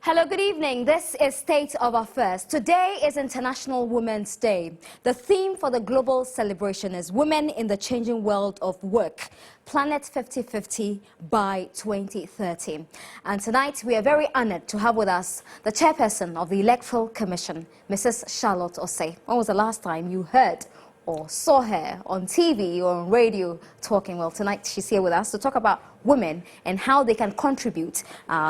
Hello, good evening. This is State of Affairs. Today is International Women's Day. The theme for the global celebration is Women in the Changing World of Work, Planet 50-50 by 2030. And tonight we are very honored to have with us the chairperson of the Electoral Commission, Mrs. Charlotte Osei. When was the last time you heard or saw her on TV or on radio talking? Well, tonight she's here with us to talk about women and how they can contribute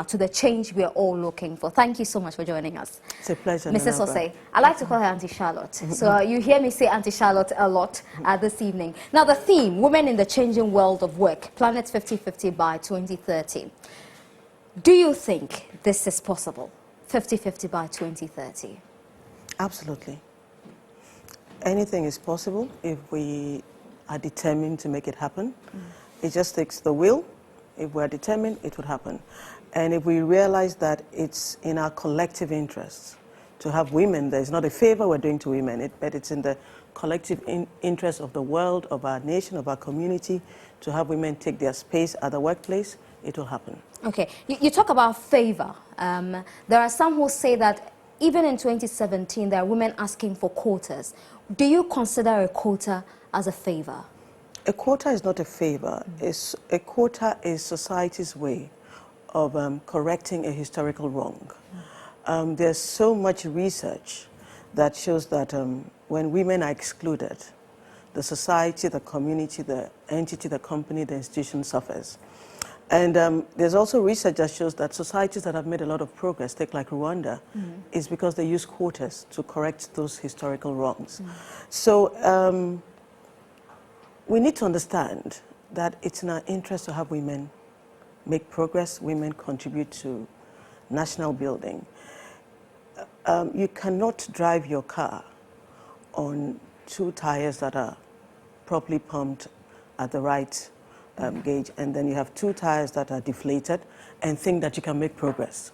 to the change we are all looking for. Thank you so much for joining us. It's a pleasure. Mrs. Osei. I like to call her Auntie Charlotte. So you hear me say Auntie Charlotte a lot this evening. Now the theme, Women in the Changing World of Work, Planet 50-50 by 2030. Do you think this is possible, 50-50 by 2030? Absolutely. Anything is possible if we are determined to make it happen. It just takes the will. If we're determined, it would happen. And if we realize that it's in our collective interests to have women, there's not a favor we're doing to women, but it's in the collective interest of the world, of our nation, of our community, to have women take their space at the workplace, it will happen. Okay, you talk about favor. There are some who say that even in 2017, there are women asking for quotas. Do you consider a quota as a favor? A quota is not a favor. A quota is society's way of correcting a historical wrong. There's so much research that shows that when women are excluded, the society, the community, the entity, the company, the institution suffers. And there's also research that shows that societies that have made a lot of progress, take like Rwanda, is because they use quotas to correct those historical wrongs. So we need to understand that it's in our interest to have women make progress, women contribute to national building. You cannot drive your car on two tires that are properly pumped at the right gauge, and then you have two tires that are deflated and think that you can make progress.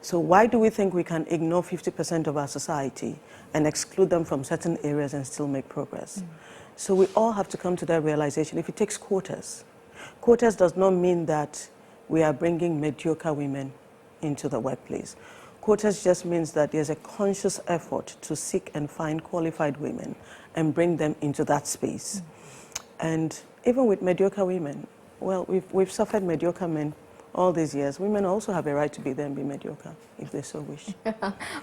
So why do we think we can ignore 50% of our society and exclude them from certain areas and still make progress? So we all have to come to that realization. If it takes quotas, quotas does not mean that we are bringing mediocre women into the workplace. Quotas just means that there's a conscious effort to seek and find qualified women and bring them into that space. And even with mediocre women, well, we've suffered mediocre men all these years. Women also have a right to be there and be mediocre if they so wish.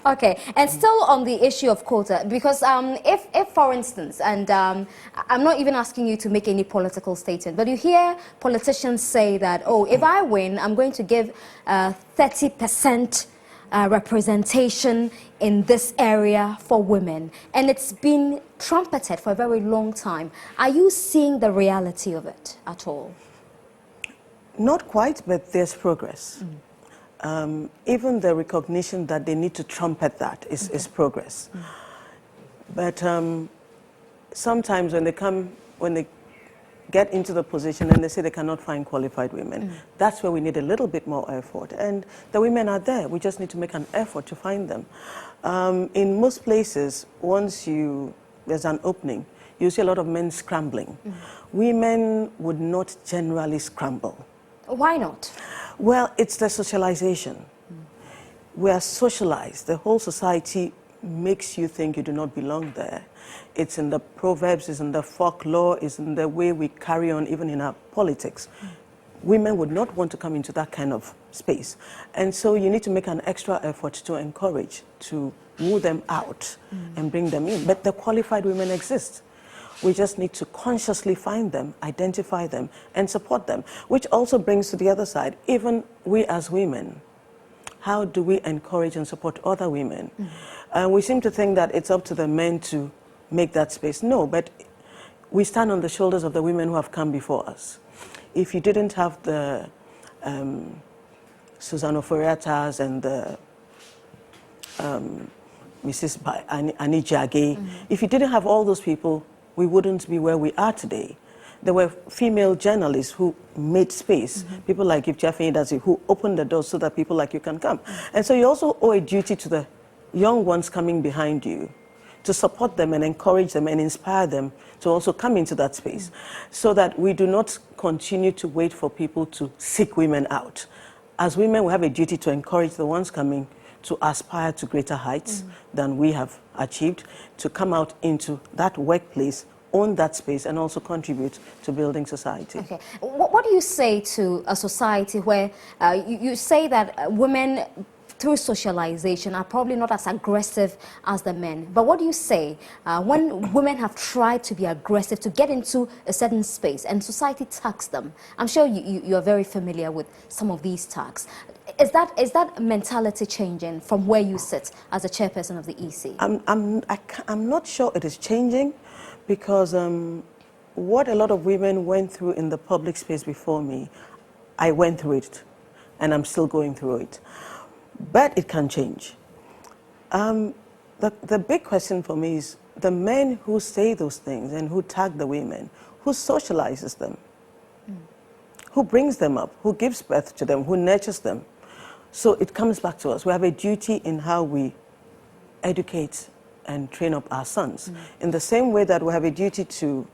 Okay, and still on the issue of quota, because if for instance, and I'm not even asking you to make any political statement, but you hear politicians say that, oh, if I win, I'm going to give 30% representation in this area for women, and it's been trumpeted for a very long time. Are you seeing the reality of it at all? Not quite, but there's progress. Even the recognition that they need to trumpet that is progress. But sometimes when they get into the position and they say they cannot find qualified women, that's where we need a little bit more effort. And the women are there. We just need to make an effort to find them. In most places, once there's an opening, you see a lot of men scrambling. Women would not generally scramble. Why not? Well, it's the socialization. We are socialized. The whole society makes you think you do not belong there. It's in the proverbs, it's in the folklore, it's in the way we carry on even in our politics. Women would not want to come into that kind of space. And so you need to make an extra effort to encourage, to woo them out and bring them in. But the qualified women exist. We just need to consciously find them, identify them, and support them, which also brings to the other side, even we as women, how do we encourage and support other women? We seem to think that it's up to the men to make that space. No, but we stand on the shoulders of the women who have come before us. If you didn't have the Susanna Foriatas and the Mrs. Annie Jagge, if you didn't have all those people, we wouldn't be where we are today. There were female journalists who made space, people like Ifeanyi Dazi, who opened the doors so that people like you can come. And so you also owe a duty to the young ones coming behind you to support them and encourage them and inspire them to also come into that space so that we do not continue to wait for people to seek women out. as women, we have a duty to encourage the ones coming to aspire to greater heights than we have achieved, to come out into that workplace, own that space, and also contribute to building society. Okay. What do you say to a society where you say that women, through socialization, are probably not as aggressive as the men? But what do you say when women have tried to be aggressive to get into a certain space and society tags them? I'm sure you are very familiar with some of these tags. Is that mentality changing from where you sit as a chairperson of the EC? I'm not sure it is changing, because what a lot of women went through in the public space before me, I went through it, and I'm still going through it. But it can change. The big question for me is the men who say those things and who tag the women, who socializes them, who brings them up, who gives birth to them, who nurtures them. So it comes back to us. We have a duty in how we educate and train up our sons. In the same way that we have a duty to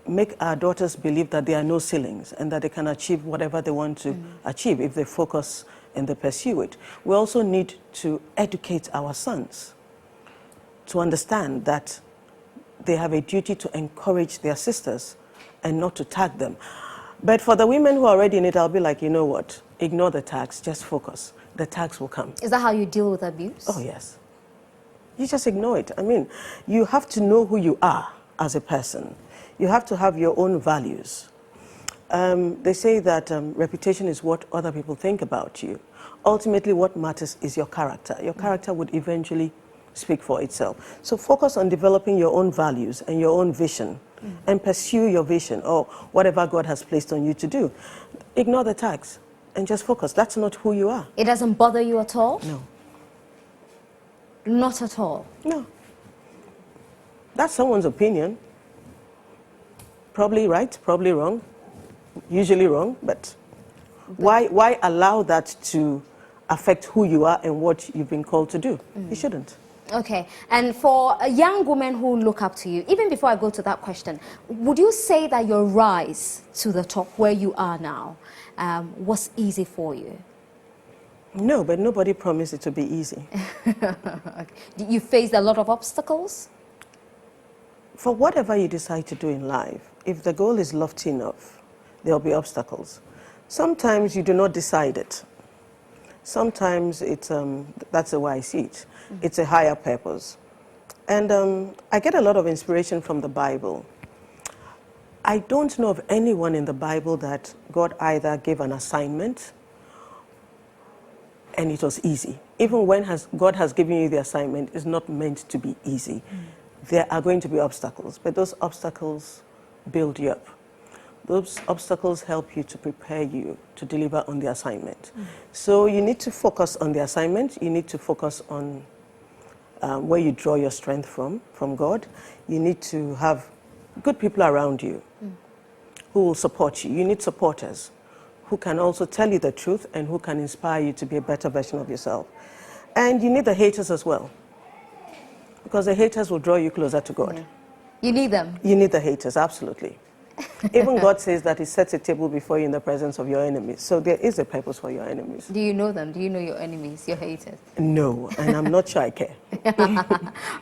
make our daughters believe that there are no ceilings and that they can achieve whatever they want to achieve if they focus and they pursue it. We also need to educate our sons to understand that they have a duty to encourage their sisters and not to tag them. But for the women who are already in it, I'll be like, you know what? Ignore the tags, just focus. The tags will come. Is that how you deal with abuse? Oh, yes. You just ignore it. I mean, you have to know who you are as a person. You have to have your own values. They say that reputation is what other people think about you. Ultimately, what matters is your character. Your character would eventually speak for itself. So focus on developing your own values and your own vision, and pursue your vision or whatever God has placed on you to do. Ignore the tags and just focus. That's not who you are. It doesn't bother you at all? No. Not at all? No. That's someone's opinion. Probably right, probably wrong. Usually wrong, but why allow that to affect who you are and what you've been called to do? You shouldn't. Okay, and for a young woman who look up to you, even before I go to that question, would you say that your rise to the top where you are now was easy for you? No, but nobody promised it to be easy. Okay. You faced a lot of obstacles? For whatever you decide to do in life, if the goal is lofty enough, there will be obstacles. Sometimes you do not decide it. Sometimes it's, that's the way I see it. It's a higher purpose. And I get a lot of inspiration from the Bible. I don't know of anyone in the Bible that God either gave an assignment and it was easy. Even when God has given you the assignment, it's not meant to be easy. There are going to be obstacles, but those obstacles build you up. Those obstacles help you to prepare you to deliver on the assignment. So you need to focus on the assignment. You need to focus on where you draw your strength from God. You need to have good people around you who will support you. You need supporters who can also tell you the truth and who can inspire you to be a better version of yourself. And you need the haters as well, because the haters will draw you closer to God. You need them? You need the haters, absolutely. Even God says that He sets a table before you in the presence of your enemies. So there is a purpose for your enemies. Do you know them? Do you know your enemies, your haters? No, and I'm not sure I care.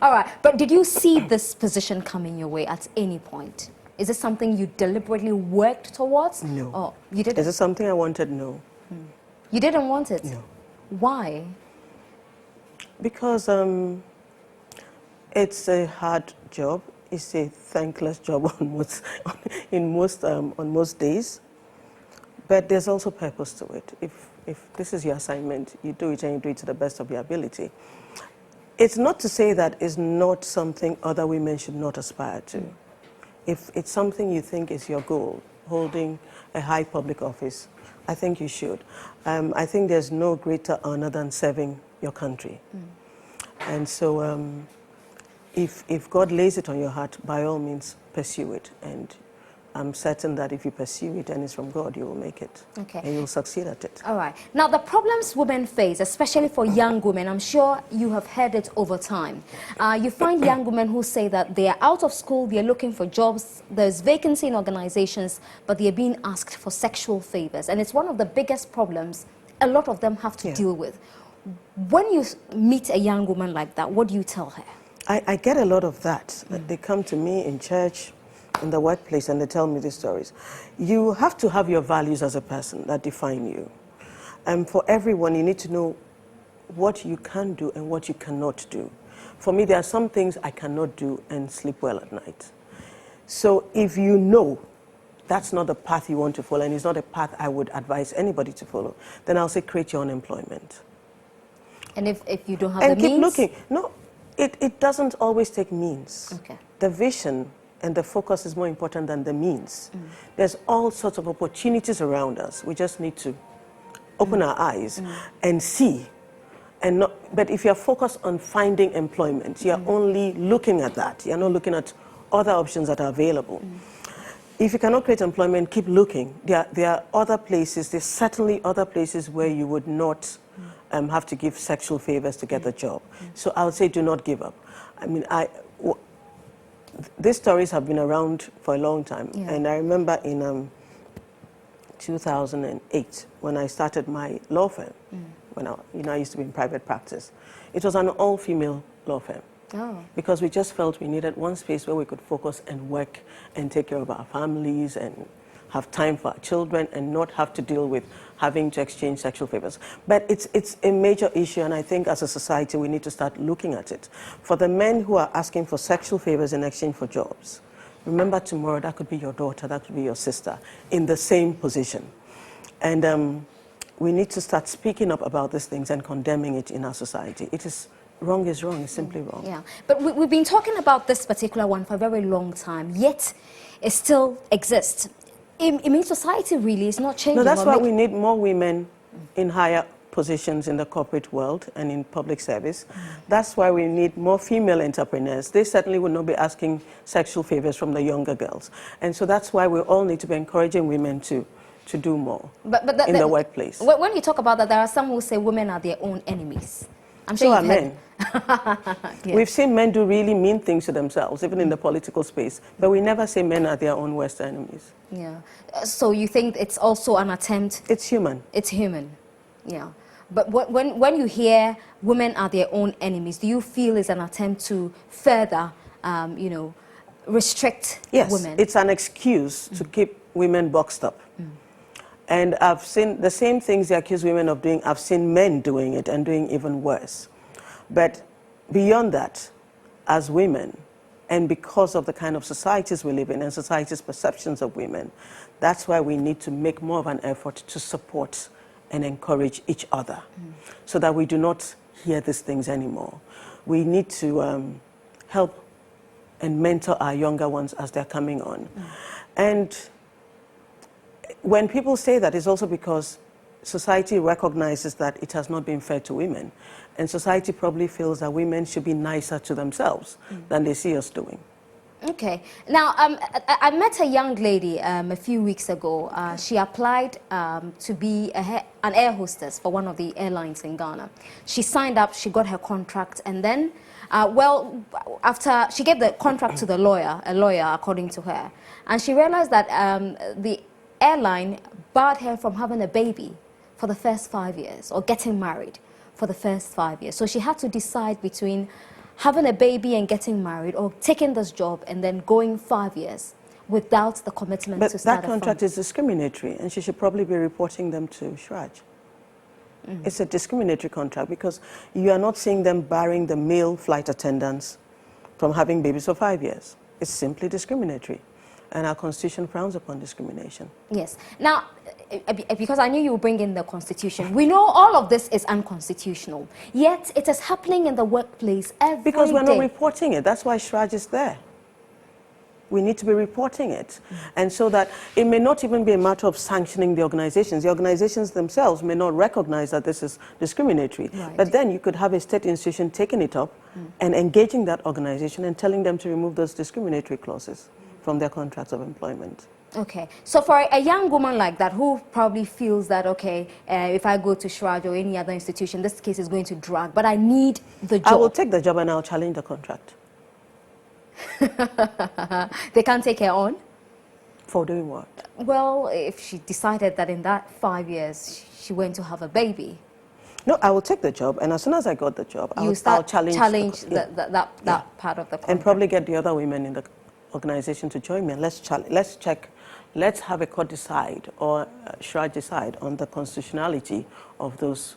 All right, but did you see this position coming your way at any point? Is it something you deliberately worked towards? No. Oh, you didn't? Is it something I wanted? No. You didn't want it? No. Why? Because it's a hard job. It's a thankless job on most days. But there's also purpose to it. If this is your assignment, you do it and you do it to the best of your ability. It's not to say that it's not something other women should not aspire to. If it's something you think is your goal, holding a high public office, I think you should. I think there's no greater honor than serving your country. And so if God lays it on your heart, by all means, pursue it and I'm certain that if you pursue it and it's from God, you will make it. Okay. And you'll succeed at it. All right. Now, the problems women face, especially for young women, I'm sure you have heard it over time. You find young women who say that they are out of school, they're looking for jobs, there's vacancy in organizations, but they're being asked for sexual favors. And it's one of the biggest problems a lot of them have to deal with. When you meet a young woman like that, what do you tell her? I get a lot of that. They come to me in church, in the workplace, and they tell me these stories. You have to have your values as a person that define you. And for everyone, you need to know what you can do and what you cannot do. For me, there are some things I cannot do and sleep well at night. So if you know that's not the path you want to follow, and it's not a path I would advise anybody to follow, then I'll say create your own employment. And if you don't have and the keep means? looking. No, it doesn't always take means. Okay. The vision and the focus is more important than the means. There's all sorts of opportunities around us. We just need to open our eyes and see. And not, but if you're focused on finding employment, you're only looking at that. You're not looking at other options that are available. If you cannot create employment, keep looking. There are other places, there's certainly other places where you would not have to give sexual favors to get the job. So I would say do not give up. I mean, these stories have been around for a long time. And I remember in 2008, when I started my law firm, when I used to be in private practice, it was an all-female law firm. Because we just felt we needed one space where we could focus and work and take care of our families and have time for our children and not have to deal with having to exchange sexual favors. But it's a major issue, and I think as a society we need to start looking at it. For the men who are asking for sexual favors in exchange for jobs, remember tomorrow that could be your daughter, that could be your sister in the same position. And we need to start speaking up about these things and condemning it in our society. It is wrong is wrong, it's simply wrong. Yeah, but we've been talking about this particular one for a very long time, yet it still exists. It means society really is not changing. No, that's why we need more women in higher positions in the corporate world and in public service. That's why we need more female entrepreneurs. They certainly would not be asking sexual favors from the younger girls. And so that's why we all need to be encouraging women to do more in the workplace. When you talk about that, there are some who say women are their own enemies. I'm sure so are men. We've seen men do really mean things to themselves, even in the political space, but we never say men are their own worst enemies. Yeah. So you think it's also an attempt? It's human. It's human. Yeah. But when you hear women are their own enemies, do you feel it's an attempt to further, restrict women? Yes, it's an excuse to keep women boxed up. And I've seen the same things they accuse women of doing, I've seen men doing it and doing even worse. But beyond that, as women, and because of the kind of societies we live in and society's perceptions of women, that's why we need to make more of an effort to support and encourage each other so that we do not hear these things anymore. We need to help and mentor our younger ones as they're coming on. And when people say that, it's also because society recognizes that it has not been fair to women. And society probably feels that women should be nicer to themselves than they see us doing. Okay. Now, I met a young lady a few weeks ago. She applied to be an air hostess for one of the airlines in Ghana. She signed up, she got her contract, and then, after she gave the contract to a lawyer according to her, and she realized that the airline barred her from having a baby for the first 5 years or getting married for the first 5 years. So she had to decide between having a baby and getting married or taking this job and then going 5 years without the commitment to start a family. But that contract is discriminatory, and she should probably be reporting them to Shraj. It's a discriminatory contract because you are not seeing them barring the male flight attendants from having babies for 5 years. It's simply discriminatory. And our Constitution frowns upon discrimination. Yes. Now, because I knew you would bring in the Constitution, we know all of this is unconstitutional, yet it is happening in the workplace every day. Because we're not reporting it. That's why Shraj is there. We need to be reporting it. And so that it may not even be a matter of sanctioning the organizations. The organizations themselves may not recognize that this is discriminatory. Right. But then you could have a state institution taking it up and engaging that organization and telling them to remove those discriminatory clauses from their contracts of employment. Okay, so for a young woman like that who probably feels that, okay, if I go to Shraj or any other institution, this case is going to drag, but I need the job. I will take the job and I'll challenge the contract. They can't take her on? For doing what? Well, if she decided that in that 5 years she went to have a baby. No, I will take the job, and as soon as I got the job, I'll challenge that part of the contract. And probably get the other women in the organization to join me. And let's have a court decide, or Shraj decide on the constitutionality of those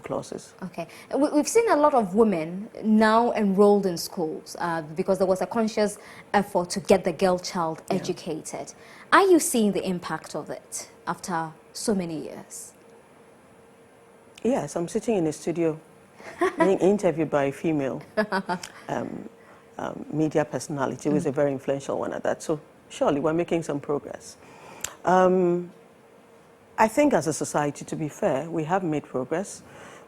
clauses. Okay. We've seen a lot of women now enrolled in schools because there was a conscious effort to get the girl child educated. Are you seeing the impact of it after so many years? Yes, I'm sitting in a studio being interviewed by a female media personality who is a very influential one at that. So surely we're making some progress. I think as a society, to be fair, we have made progress.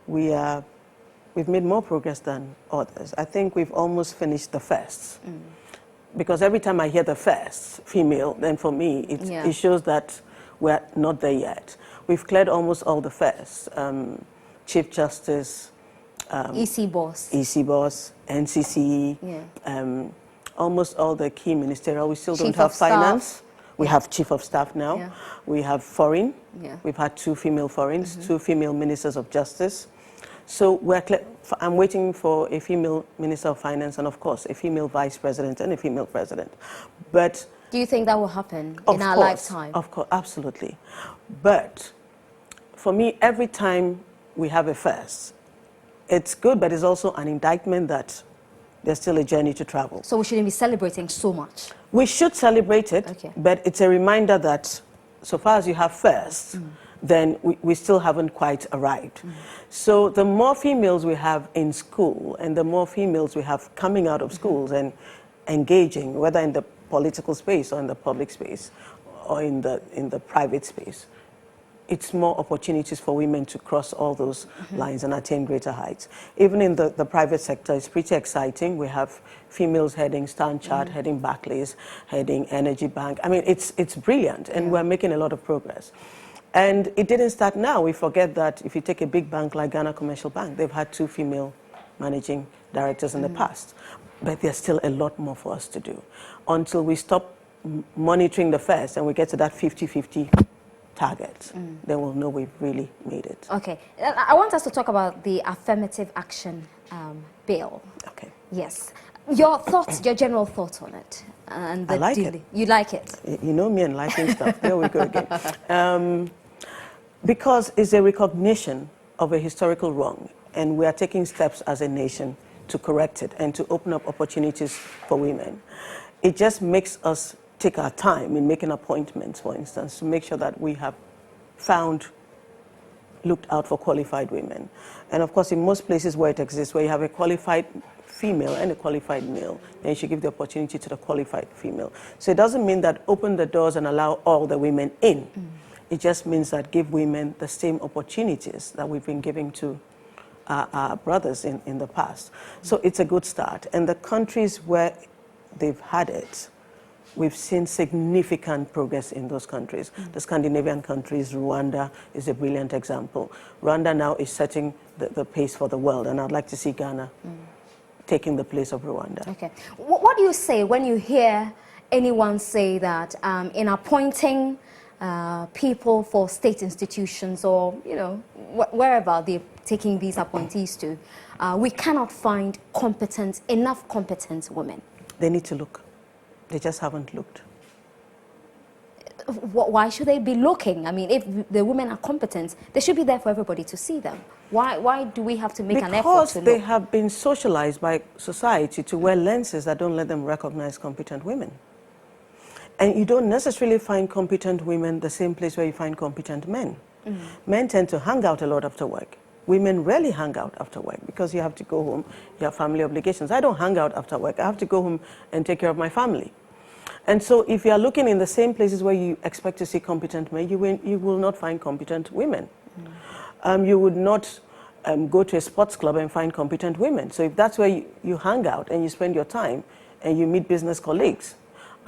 We've made more progress than others. I think we've almost finished the firsts. Because every time I hear the first female, then for me, it shows that we're not there yet. We've cleared almost all the firsts. Chief Justice, EC Boss, NCCE, almost all the key ministerial. We still don't Chief have of finance. Staff. We have Chief of Staff now. Yeah. We have foreign. Yeah. We've had 2 female foreigns, 2 female ministers of justice. So I'm waiting for a female minister of finance and, of course, a female vice president and a female president. But do you think that will happen in our lifetime? Of course, absolutely. But for me, every time we have a first, it's good, but it's also an indictment that there's still a journey to travel. So we shouldn't be celebrating so much? We should celebrate it, but it's a reminder that so far as you have firsts, then we still haven't quite arrived. So the more females we have in school and the more females we have coming out of schools and engaging, whether in the political space or in the public space or in the private space, it's more opportunities for women to cross all those lines and attain greater heights. Even in the private sector, it's pretty exciting. We have females heading Stanchart, heading Barclays, heading Energy Bank. I mean, it's brilliant, and we're making a lot of progress. And it didn't start now. We forget that if you take a big bank like Ghana Commercial Bank, they've had 2 female managing directors in the past. But there's still a lot more for us to do. Until we stop monitoring the first and we get to that 50-50 target, then we'll know we've really made it. Okay. I want us to talk about the Affirmative Action Bill. Okay. Yes. Your thoughts, your general thoughts on it. And I like it. You like it? You know me and liking stuff. There we go again. Because it's a recognition of a historical wrong, and we are taking steps as a nation to correct it and to open up opportunities for women. It just makes us take our time in making appointments, for instance, to make sure that we have looked out for qualified women. And of course, in most places where it exists, where you have a qualified female and a qualified male, then you should give the opportunity to the qualified female. So it doesn't mean that open the doors and allow all the women in. It just means that give women the same opportunities that we've been giving to our brothers in the past. So it's a good start. And the countries where they've had it, we've seen significant progress in those countries. The Scandinavian countries, Rwanda is a brilliant example. Rwanda now is setting the pace for the world, and I'd like to see Ghana taking the place of Rwanda. Okay. What do you say when you hear anyone say that in appointing people for state institutions or, you know, wherever they're taking these appointees to, we cannot find enough competent women? They need to look. They just haven't looked. Why should they be looking? I mean, if the women are competent, they should be there for everybody to see them. Why do we have to make an effort to look? Because they have been socialized by society to wear lenses that don't let them recognize competent women. And you don't necessarily find competent women the same place where you find competent men. Men tend to hang out a lot after work. Women rarely hang out after work because you have to go home, you have family obligations. I don't hang out after work. I have to go home and take care of my family. And so if you are looking in the same places where you expect to see competent men, you will not find competent women. You would not go to a sports club and find competent women. So if that's where you hang out and you spend your time and you meet business colleagues,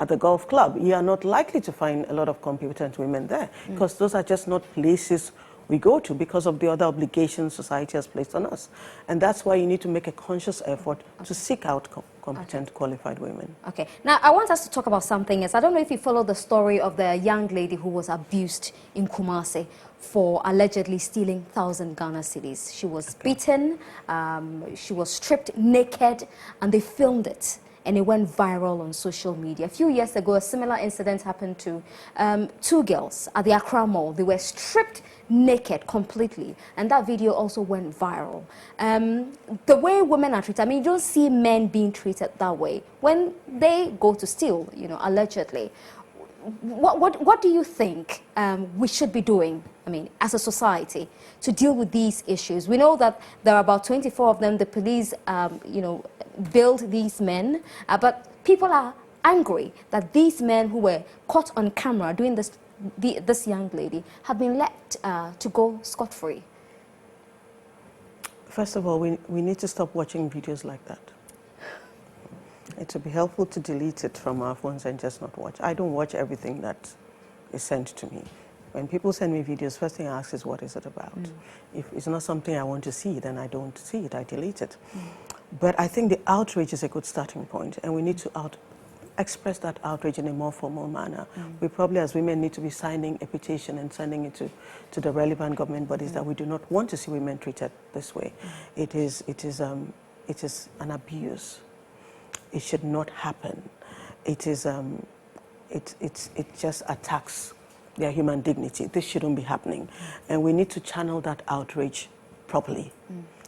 at the golf club, you are not likely to find a lot of competent women there because those are just not places we go to because of the other obligations society has placed on us. And that's why you need to make a conscious effort to seek out competent, qualified women. Okay. Now, I want us to talk about something else. I don't know if you follow the story of the young lady who was abused in Kumasi for allegedly stealing 1,000 Ghana cedis. She was beaten, she was stripped naked, and they filmed it. And it went viral on social media. A few years ago, a similar incident happened to two girls at the Accra Mall. They were stripped naked completely, and that video also went viral. The way women are treated, I mean, you don't see men being treated that way when they go to steal, you know, allegedly. What do you think we should be doing, I mean, as a society, to deal with these issues? We know that there are about 24 of them. The police, you know, billed these men, but people are angry that these men who were caught on camera doing this young lady have been let to go scot-free. First of all, we need to stop watching videos like that. It would be helpful to delete it from our phones and just not watch. I don't watch everything that is sent to me. When people send me videos, first thing I ask is, what is it about? If it's not something I want to see, then I don't see it, I delete it. But I think the outrage is a good starting point, and we need to express that outrage in a more formal manner. We probably, as women, need to be signing a petition and sending it to the relevant government bodies that we do not want to see women treated this way. It is an abuse. It should not happen. It just attacks their human dignity. This shouldn't be happening. And we need to channel that outrage properly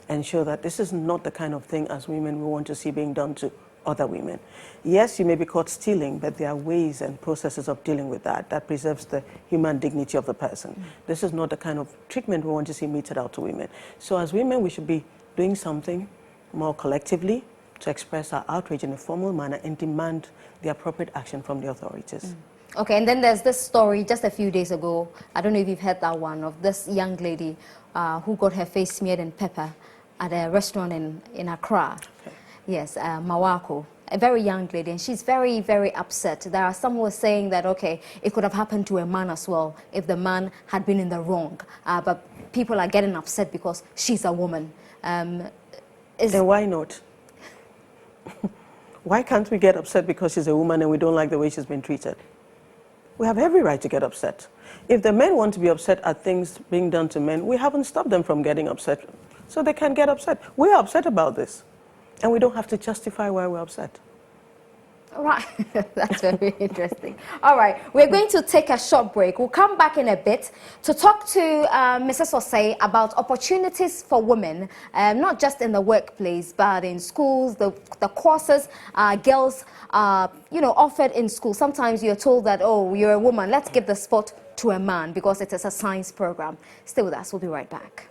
and show that this is not the kind of thing as women we want to see being done to other women. Yes, you may be caught stealing, but there are ways and processes of dealing with that preserves the human dignity of the person. This is not the kind of treatment we want to see meted out to women. So as women, we should be doing something more collectively to express our outrage in a formal manner and demand the appropriate action from the authorities. Okay, and then there's this story just a few days ago, I don't know if you've heard that one, of this young lady who got her face smeared in pepper at a restaurant in Accra. Okay. Yes, Mawako, a very young lady, and she's very, very upset. There are some who are saying that, okay, it could have happened to a man as well if the man had been in the wrong. But people are getting upset because she's a woman. Then why not? Why can't we get upset because she's a woman and we don't like the way she's been treated? We have every right to get upset. If the men want to be upset at things being done to men, we haven't stopped them from getting upset. So they can get upset. We are upset about this. And we don't have to justify why we're upset. Right, that's very interesting. All right, we're going to take a short break. We'll come back in a bit to talk to Mrs. Osei about opportunities for women, not just in the workplace, but in schools, the courses girls offered in school. Sometimes you're told that, oh, you're a woman, let's give the spot to a man because it is a science program. Stay with us, we'll be right back.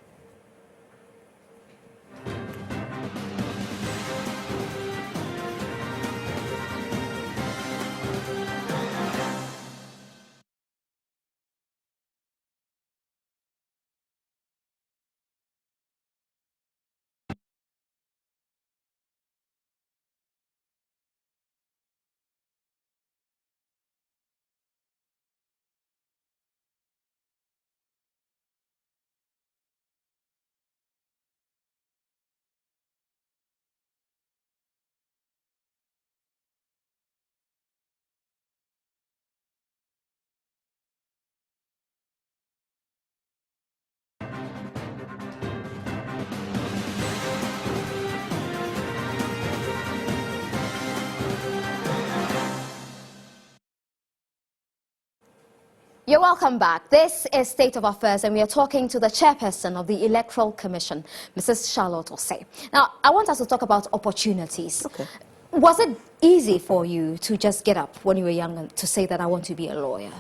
You're welcome back. This is State of Affairs, and we are talking to the chairperson of the Electoral Commission, Mrs. Charlotte Osei. Now, I want us to talk about opportunities. Okay. Was it easy for you to just get up when you were young and to say that I want to be a lawyer?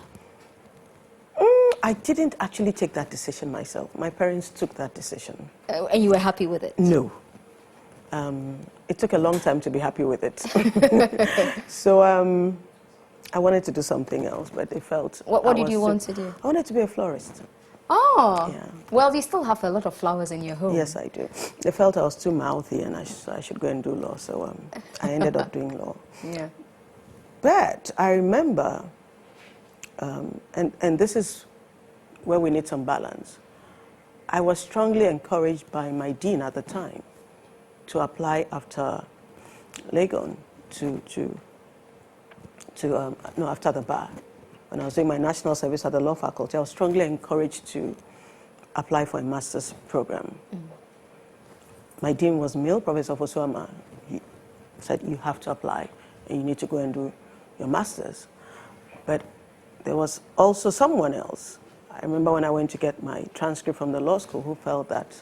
I didn't actually take that decision myself. My parents took that decision. And you were happy with it? No. It took a long time to be happy with it. So I wanted to do something else, but they felt... What did you want to do? I wanted to be a florist. Oh, yeah. Well, you still have a lot of flowers in your home. Yes, I do. They felt I was too mouthy and I should go and do law, so I ended up doing law. Yeah. But I remember, and this is where we need some balance, I was strongly encouraged by my dean at the time to apply after GHOne after the bar. When I was doing my national service at the law faculty, I was strongly encouraged to apply for a master's program. My dean was male, Professor Fosuama. He said, you have to apply and you need to go and do your master's. But there was also someone else. I remember when I went to get my transcript from the law school who felt that,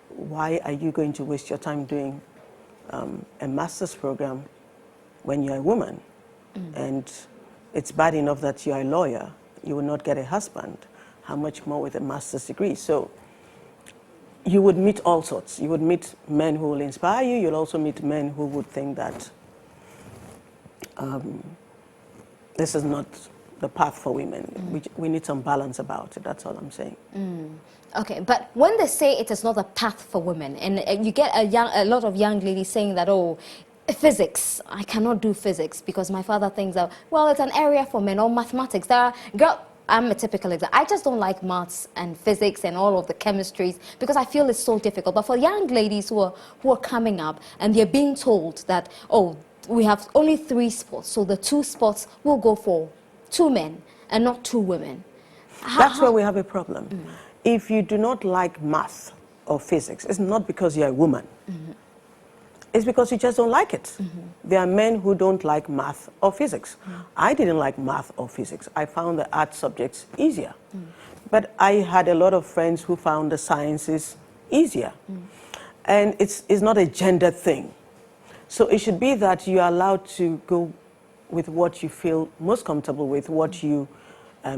why are you going to waste your time doing a master's program when you're a woman? And it's bad enough that you're a lawyer, you will not get a husband. How much more with a master's degree? So you would meet all sorts. You would meet men who will inspire you. You'll also meet men who would think that this is not the path for women. We need some balance about it. That's all I'm saying. Okay, but when they say it is not a path for women, and you get a lot of young ladies saying that, oh, physics, I cannot do physics because my father thinks that, well, it's an area for men, or mathematics. I'm a typical example. I just don't like maths and physics and all of the chemistries because I feel it's so difficult. But for young ladies who are coming up and they're being told that, oh, we have only 3 sports, so the 2 sports will go for 2 men and not 2 women. That's where we have a problem. If you do not like math or physics, it's not because you're a woman. It's because you just don't like it. There are men who don't like math or physics. I didn't like math or physics. I found the art subjects easier. But I had a lot of friends who found the sciences easier. And it's not a gender thing. So it should be that you are allowed to go with what you feel most comfortable with, what you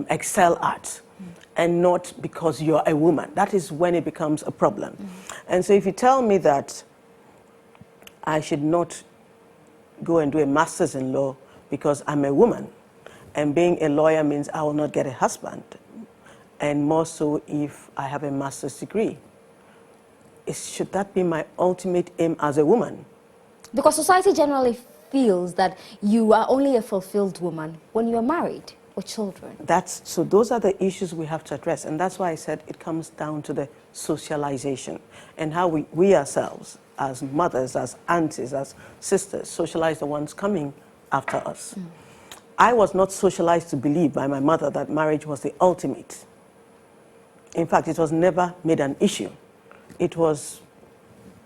excel at, and not because you're a woman. That is when it becomes a problem. And so if you tell me that I should not go and do a master's in law because I'm a woman, and being a lawyer means I will not get a husband, and more so if I have a master's degree, should that be my ultimate aim as a woman? Because society generally feels that you are only a fulfilled woman when you're married with children. So those are the issues we have to address, and that's why I said it comes down to the socialization and how we ourselves, as mothers, as aunties, as sisters, socialize the ones coming after us. I was not socialized to believe by my mother that marriage was the ultimate. In fact, it was never made an issue. It was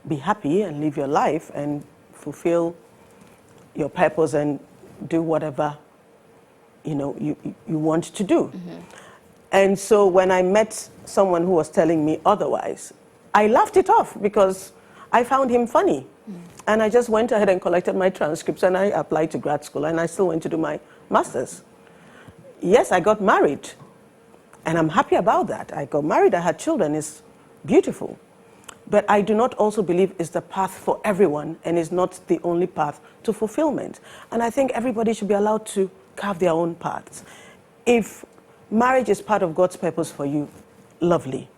be happy and live your life and fulfill your purpose and do whatever you want to do. And so when I met someone who was telling me otherwise, I laughed it off because I found him funny. And I just went ahead and collected my transcripts and I applied to grad school and I still went to do my master's. Yes, I got married and I'm happy about that. I got married, I had children, it's beautiful. But I do not also believe it's the path for everyone and is not the only path to fulfillment. And I think everybody should be allowed to carve their own paths. If marriage is part of God's purpose for you, lovely.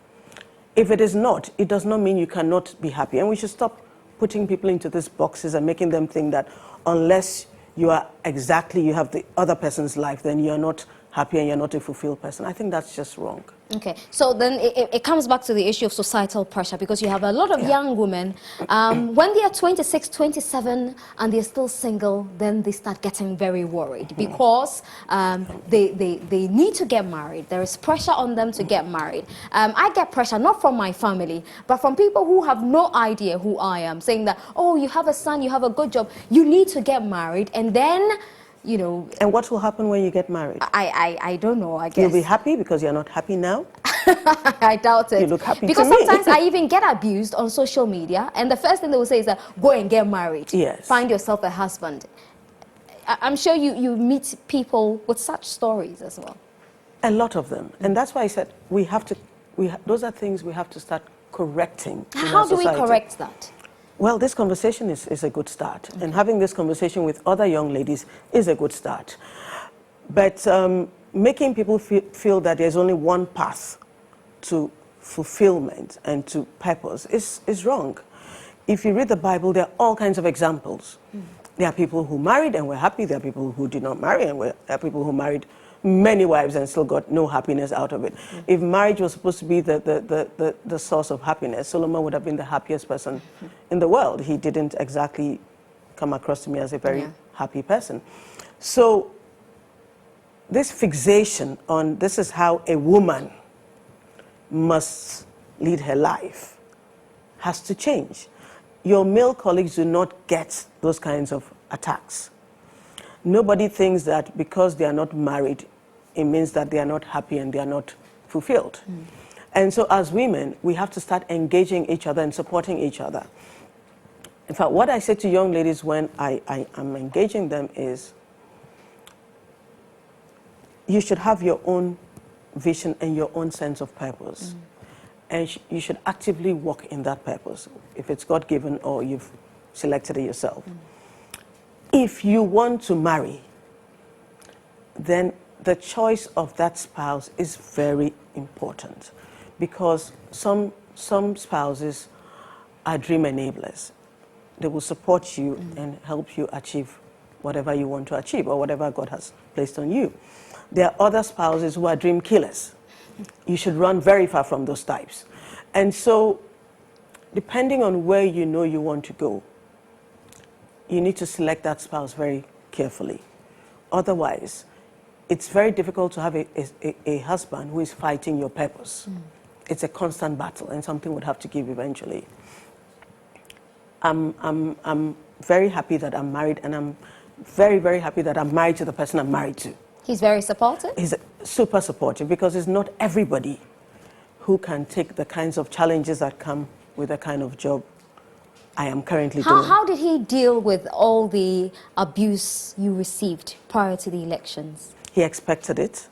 If it is not, it does not mean you cannot be happy. And we should stop putting people into these boxes and making them think that unless you have the other person's life, then you're not happy and you're not a fulfilled person. I think that's just wrong. Okay, so then it comes back to the issue of societal pressure, because you have a lot of young women, when they are 26, 27, and they're still single, then they start getting very worried because they need to get married. There is pressure on them to get married. I get pressure not from my family, but from people who have no idea who I am, saying that, oh, you have a son, you have a good job, you need to get married, and then And what will happen when you get married? I don't know, I guess. You'll be happy because you're not happy now? I doubt it. You look happy because to me. Sometimes I even get abused on social media, and the first thing they will say is that, go and get married. Yes. Find yourself a husband. I'm sure you meet people with such stories as well. A lot of them. And that's why I said those are things we have to start correcting in How our do we society. correct that? Well, this conversation is a good start. And having this conversation with other young ladies is a good start. But making people feel that there's only one path to fulfillment and to purpose is wrong. If you read the Bible, there are all kinds of examples. There are people who married and were happy. There are people who did not marry, and there are people who married many wives and still got no happiness out of it. If marriage was supposed to be the source of happiness, Solomon would have been the happiest person in the world. He didn't exactly come across to me as a very happy person. So this fixation on this is how a woman must lead her life has to change. Your male colleagues do not get those kinds of attacks. Nobody thinks that because they are not married, it means that they are not happy and they are not fulfilled. And so as women, we have to start engaging each other and supporting each other. In fact, what I say to young ladies when I am engaging them is, you should have your own vision and your own sense of purpose. And you should actively walk in that purpose, if it's God-given or you've selected it yourself. If you want to marry, then the choice of that spouse is very important, because some spouses are dream enablers. They will support you and help you achieve whatever you want to achieve or whatever God has placed on you. There are other spouses who are dream killers. You should run very far from those types. And so, depending on where you know you want to go, you need to select that spouse very carefully. Otherwise, it's very difficult to have a husband who is fighting your purpose. It's a constant battle, and something would have to give eventually. I'm very happy that I'm married, and I'm very, very happy that I'm married to the person I'm married to. He's very supportive? He's super supportive, because it's not everybody who can take the kinds of challenges that come with the kind of job I am currently doing. How did he deal with all the abuse you received prior to the elections? He expected it.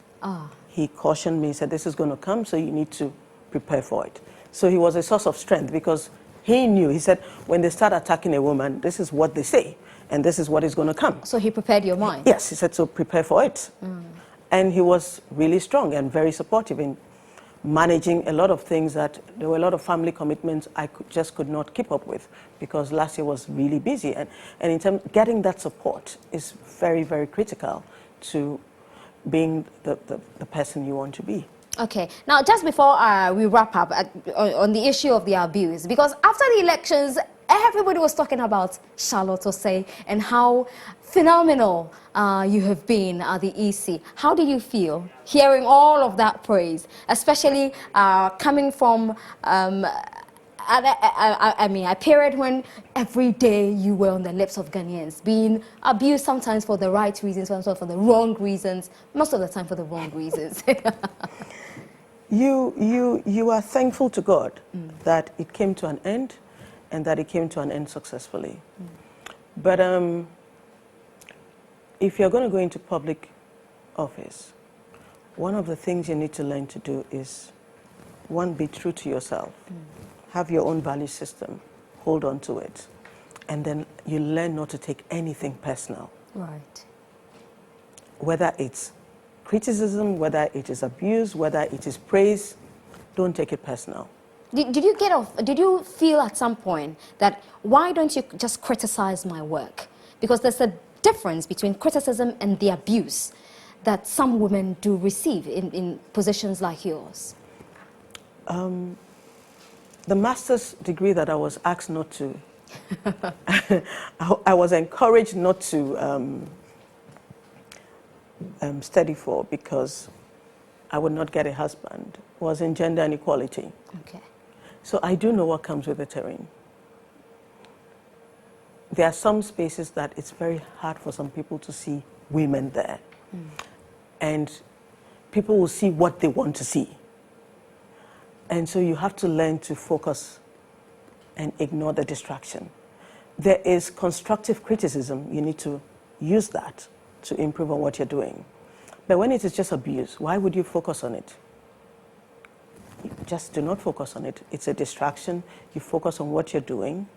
He cautioned me, said, this is going to come, so you need to prepare for it. So he was a source of strength, because he knew, he said, when they start attacking a woman, this is what they say, and this is what is going to come. So he prepared your mind? Yes, he said, so prepare for it. And he was really strong and very supportive in managing a lot of things that there were a lot of family commitments I just could not keep up with, because last year was really busy. And in terms of getting that support is very, very critical to being the person you want to be. Okay. Now, just before we wrap up on the issue of the abuse, because after the elections, everybody was talking about Charlotte Osei and how phenomenal you have been at the EC. How do you feel hearing all of that praise, especially coming from a period when every day you were on the lips of Ghanaians, being abused sometimes for the right reasons, sometimes for the wrong reasons, most of the time for the wrong reasons. You are thankful to God that it came to an end, and that it came to an end successfully. But if you're going to go into public office, one of the things you need to learn to do is, one, be true to yourself. Have your own value system. Hold on to it. And then you learn not to take anything personal. Right. Whether it's criticism, whether it is abuse, whether it is praise, don't take it personal. Did you get off? Did you feel at some point that, why don't you just criticize my work? Because there's a difference between criticism and the abuse that some women do receive in positions like yours. The master's degree that I was asked not to, I was encouraged not to study for, because I would not get a husband, was in gender inequality. Okay. So I do know what comes with the terrain. There are some spaces that it's very hard for some people to see women there. And people will see what they want to see. And so you have to learn to focus and ignore the distraction. There is constructive criticism. You need to use that to improve on what you're doing. But when it is just abuse, why would you focus on it? Just do not focus on it. It's a distraction. You focus on what you're doing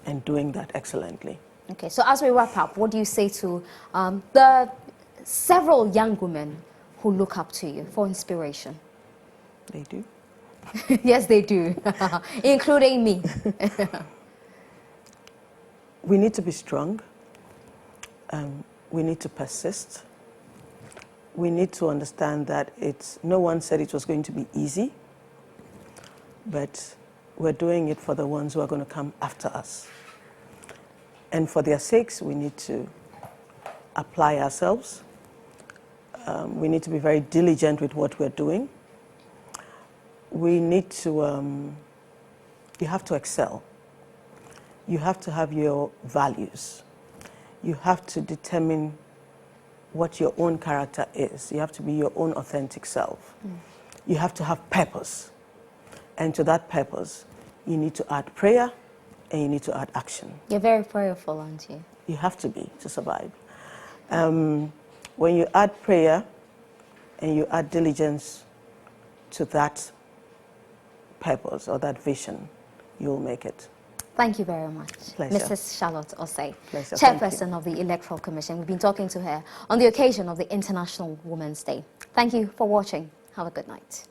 and doing that excellently. Okay, so as we wrap up, what do you say to the several young women who look up to you for inspiration? They do. Yes, they do, including me. We need to be strong. We need to persist. We need to understand that no one said it was going to be easy, but we're doing it for the ones who are going to come after us. And for their sakes, we need to apply ourselves. We need to be very diligent with what we're doing. We need to, you have to excel. You have to have your values. You have to determine what your own character is. You have to be your own authentic self. You have to have purpose. And to that purpose, you need to add prayer and you need to add action. You're very prayerful, aren't you? You have to be to survive. When you add prayer and you add diligence to that purpose or that vision, you'll make it. Thank you very much. Pleasure. Mrs. Charlotte Osei, Pleasure. Chairperson of the Electoral Commission. We've been talking to her on the occasion of the International Women's Day. Thank you for watching. Have a good night.